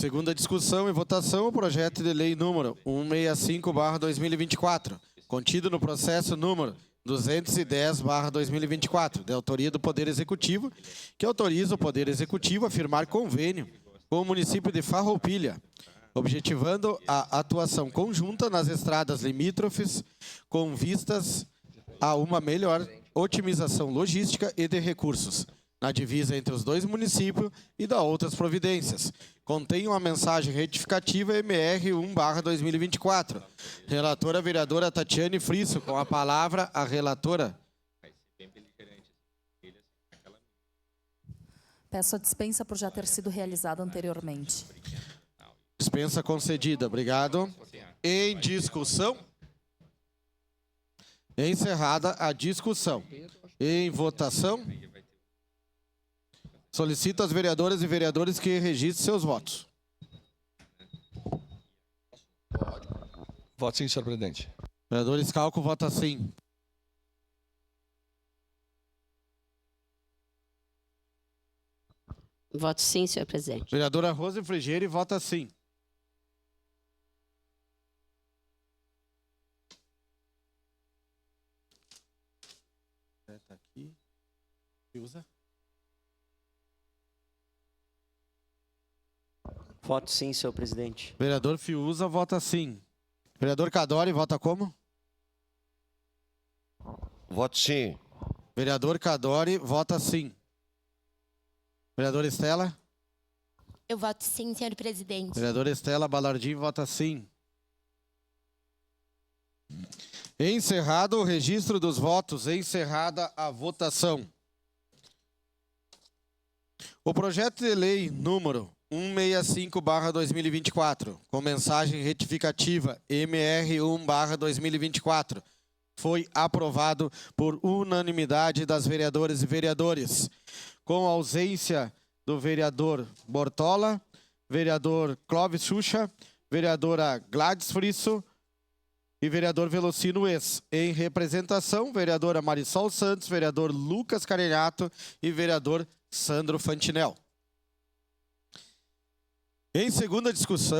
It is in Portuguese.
Segunda discussão e votação, o projeto de lei número 165/2024, contido no processo número 210/2024, de autoria do Poder Executivo, que autoriza o Poder Executivo a firmar convênio com o município de Farroupilha, objetivando a atuação conjunta nas estradas limítrofes, com vistas a uma melhor otimização logística e de recursos, na divisa entre os dois municípios e da outras providências. Contém uma mensagem retificativa MR 1/2024. Relatora vereadora Tatiane Frisso, com a palavra a relatora. Peço a dispensa por já ter sido realizada anteriormente. Dispensa concedida. Obrigado. Em discussão. Encerrada a discussão. Em votação. Solicito às vereadoras e vereadores que registrem seus votos. Voto sim, senhor presidente. Vereador Scalco vota sim. Voto sim, senhor presidente. Vereadora Rose Frigieri vota sim. Tá aqui. Usa. Voto sim, senhor presidente. Vereador Fiuza vota sim. Vereador Cadori vota como? Voto sim. Vereador Cadori vota sim. Vereadora Estela? Eu voto sim, senhor presidente. Vereadora Estela Balardim vota sim. Encerrado o registro dos votos, encerrada a votação. O projeto de lei número 165/2024, com mensagem retificativa MR 1/2024, foi aprovado por unanimidade das vereadoras e vereadores, com ausência do vereador Bortola, vereador Clóvis Xuxa, vereadora Gladys Frisso e vereador Velocino Ex. Em representação, vereadora Marisol Santos, vereador Lucas Carenhato e vereador Sandro Fantinel. Em segunda discussão,